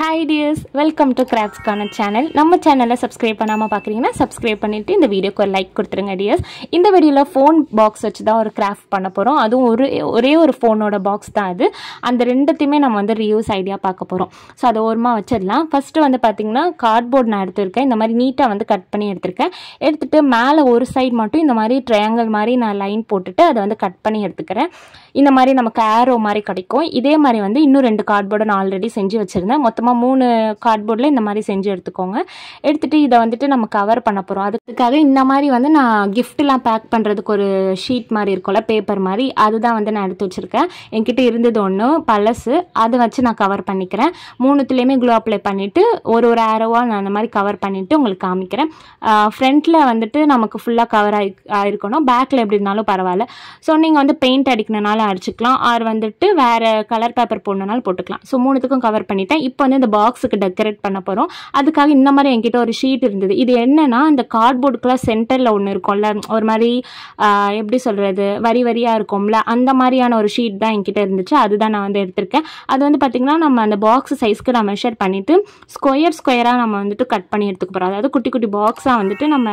Hi dears, welcome to Crafts Corner channel. நம்ம சேனலை subscribe பண்ணாமல் பார்க்குறீங்கன்னா சப்ஸ்கிரைப் பண்ணிவிட்டு இந்த வீடியோக்கு ஒரு லைக் கொடுத்துருங்க டியர்ஸ். இந்த வீடியோவில் ஃபோன் பாக்ஸ் வச்சு தான் ஒரு கிராஃப்ட் பண்ண போகிறோம். அதுவும் ஒரே ஒரு ஃபோனோட பாக்ஸ் தான் அது. அந்த ரெண்டுத்தையுமே நம்ம வந்து ரியூஸ் ஐடியா பார்க்க போகிறோம். ஸோ அதை ஓரமாக வச்சிடலாம். ஃபஸ்ட்டு வந்து பார்த்திங்கன்னா கார்ட்போர்ட் நான் எடுத்துருக்கேன். இந்த மாதிரி நீட்டாக வந்து கட் பண்ணி எடுத்துருக்கேன். எடுத்துகிட்டு மேலே ஒரு சைடு மட்டும் இந்த மாதிரி ட்ரையாங்கிள் மாதிரி நான் லைன் போட்டுட்டு அதை வந்து கட் பண்ணி எடுத்துக்கிறேன். இந்த மாதிரி நமக்கு ஏரோ மாதிரி கிடைக்கும். இதே மாதிரி வந்து இன்னும் 2 கார்ட்போர்டை நான் ஆல்ரெடி செஞ்சு வச்சுருந்தேன். மொத்தமாக 3 கார்ட்போர்டில் இந்த மாதிரி செஞ்சு எடுத்துக்கோங்க. எடுத்துகிட்டு இதை வந்துட்டு நம்ம கவர் பண்ண போகிறோம். அதுக்காக இந்த மாதிரி வந்து நான் கிஃப்ட்லாம் பேக் பண்ணுறதுக்கு ஒரு ஷீட் மாதிரி இருக்கும்ல, பேப்பர் மாதிரி, அதுதான் வந்து நான் எடுத்து வச்சுருக்கேன். என்கிட்ட இருந்தது ஒன்று பழசு, அதை வச்சு நான் கவர் பண்ணிக்கிறேன். 3த்துலேயுமே க்ளூ அப்ளை பண்ணிவிட்டு ஒரு ஏரோவாக நான் அந்த மாதிரி கவர் பண்ணிவிட்டு உங்களுக்கு காமிக்கிறேன். ஃப்ரண்ட்டில் வந்துட்டு நமக்கு ஃபுல்லாக கவர் ஆகிருக்கணும். பேக்கில் எப்படி இருந்தாலும் பரவாயில்ல. ஸோ நீங்கள் வந்து பெயிண்ட் அடிக்கணுனாலும் அடிச்சுக்கலாம், ஆர் வந்துட்டு வேறு கலர் பேப்பர் போடணுனாலும் போட்டுக்கலாம். ஸோ 3த்துக்கும் கவர் பண்ணிட்டேன். இப்போ வந்து இந்த பாக்ஸுக்கு டெக்கரேட் பண்ண போகிறோம். அதுக்காக இந்த மாதிரி என்கிட்ட ஒரு ஷீட் இருந்தது. இது என்னென்னா, இந்த கார்ட்போர்டுக்குலாம் சென்டரில் ஒன்று இருக்கும்ல, ஒரு மாதிரி எப்படி சொல்கிறது, வரி வரியாக இருக்கும்ல, அந்த மாதிரியான ஒரு ஷீட் தான் என்கிட்ட இருந்துச்சு. அதுதான் நான் வந்து எடுத்திருக்கேன். அது வந்து பார்த்திங்கன்னா நம்ம அந்த பாக்ஸ் சைஸ்க்கு நான் மெஷர் பண்ணிவிட்டு ஸ்கொயராக நம்ம வந்துட்டு கட் பண்ணி எடுத்துக்க போகிறோம். அதாவது குட்டி குட்டி பாக்ஸாக வந்துட்டு நம்ம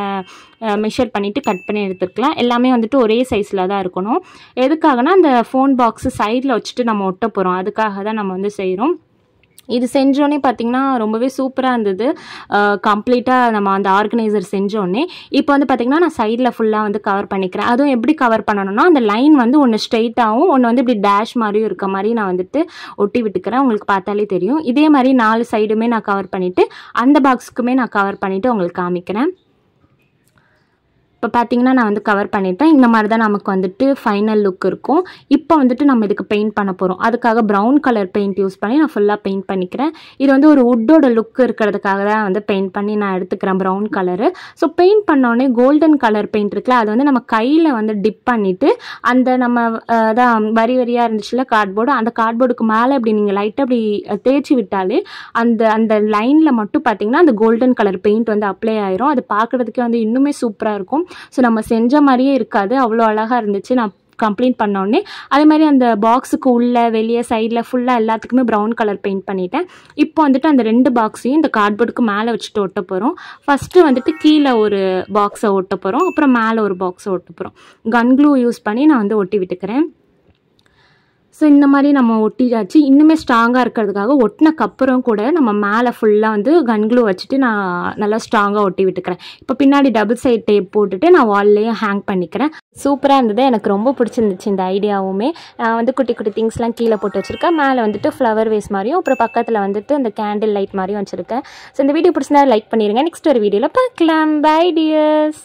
மெஷர் பண்ணிவிட்டு கட் பண்ணி எடுத்துக்கலாம். எல்லாமே வந்துட்டு ஒரே சைஸில் தான் இருக்கணும். எதுக்காகனா அந்த ஃபோன் பாக்ஸு சைடில் வச்சுட்டு நம்ம ஒட்ட போகிறோம். அதுக்காக தான் நம்ம வந்து செய்கிறோம். இது செஞ்சோடனே பார்த்திங்கன்னா ரொம்பவே சூப்பராக இருந்தது. கம்ப்ளீட்டாக நம்ம அந்த ஆர்கனைசர் செஞ்சோடனே இப்போ வந்து பார்த்திங்கன்னா நான் சைடில் ஃபுல்லாக வந்து கவர் பண்ணிக்கிறேன். அதுவும் எப்படி கவர் பண்ணணும்னா, அந்த லைன் வந்து ஒன்று ஸ்ட்ரெயிட்டாகவும் ஒன்று வந்து இப்படி டேஷ் மாதிரியும் இருக்க மாதிரி நான் வந்துட்டு ஒட்டி விட்டுக்கிறேன். உங்களுக்கு பார்த்தாலே தெரியும். இதே மாதிரி 4 சைடுமே நான் கவர் பண்ணிவிட்டு அந்த பாக்ஸுக்குமே நான் கவர் பண்ணிவிட்டு உங்களுக்கு காமிக்கிறேன். இப்போ பார்த்தீங்கன்னா நான் வந்து கவர் பண்ணிட்டேன். இந்த மாதிரி தான் நமக்கு வந்துட்டு ஃபைனல் லுக் இருக்கும். இப்போ வந்துட்டு நம்ம இதுக்கு பெயிண்ட் பண்ண போகிறோம். அதுக்காக ப்ரௌன் கலர் பெயிண்ட் யூஸ் பண்ணி நான் ஃபுல்லாக பெயிண்ட் பண்ணிக்கிறேன். இது வந்து ஒரு வுட்டோட லுக் இருக்கிறதுக்காக தான் வந்து பெயிண்ட் பண்ணி நான் எடுத்துக்கிறேன் ப்ரௌன் கலரு. ஸோ பெயிண்ட் பண்ணோடனே கோல்டன் கலர் பெயிண்ட் இருக்குல்ல, அது வந்து நம்ம கையில் வந்து டிப் பண்ணிவிட்டு அந்த நம்ம தான் வரி வரியாக இருந்துச்சுல கார்ட்போர்டு, அந்த கார்ட்போர்டுக்கு மேலே இப்படி நீங்கள் லைட்டாக அப்படி தேய்ச்சி விட்டாலே அந்த லைனில் மட்டும் பார்த்தீங்கன்னா அந்த கோல்டன் கலர் பெயிண்ட் வந்து அப்ளை ஆயிரும். அது பார்க்குறதுக்கே வந்து இன்னுமே சூப்பராக இருக்கும். ஸோ நம்ம செஞ்ச மாதிரியே இருக்காது, அவ்வளோ அழகாக இருந்துச்சு. நான் கம்ப்ளீட் பண்ணோடனே அதே மாதிரி அந்த பாக்ஸுக்கு உள்ளே வெளியே சைடில் ஃபுல்லாக எல்லாத்துக்குமே ப்ரௌன் கலர் பெயிண்ட் பண்ணிட்டேன். இப்போ வந்துட்டு அந்த 2 பாக்ஸையும் இந்த கார்ட்போர்டுக்கு மேலே வச்சுட்டு ஒட்ட போகிறோம். ஃபஸ்ட்டு வந்துட்டு கீழே ஒரு பாக்ஸை ஒட்ட போகிறோம், அப்புறம் மேலே ஒரு பாக்ஸை ஒட்ட போகிறோம். கன் க்ளூ யூஸ் பண்ணி நான் வந்து ஒட்டி விட்டுக்கிறேன். ஸோ இந்த மாதிரி நம்ம ஒட்டியாச்சு. இன்னுமே ஸ்ட்ராங்காக இருக்கிறதுக்காக ஒட்டினக்கப்புறம் கூட நம்ம மேலே ஃபுல்லாக வந்து கன் க்ளூ வச்சுட்டு நான் நல்லா ஸ்ட்ராங்காக ஒட்டி விட்டுக்கிறேன். இப்போ பின்னாடி டபுள் சைட் டேப் போட்டுட்டு நான் வால்லையும் ஹேங் பண்ணிக்கிறேன். சூப்பராக இருந்தது, எனக்கு ரொம்ப பிடிச்சிருந்துச்சு இந்த ஐடியாவுமே. நான் வந்து குட்டி குட்டி திங்ஸ்லாம் கீழே போட்டு வச்சுருக்கேன். மேலே வந்துட்டு ஃப்ளவர் வேஸ் மாதிரியும் அப்புறம் பக்கத்தில் வந்துட்டு இந்த கேண்டில் லைட் மாதிரியும் வச்சுருக்கேன். ஸோ இந்த வீடியோ பிடிச்சிருந்தா லைக் பண்ணிடுங்க. நெக்ஸ்ட் ஒரு வீடியோவில் பார்க்கலாம். Bye tears.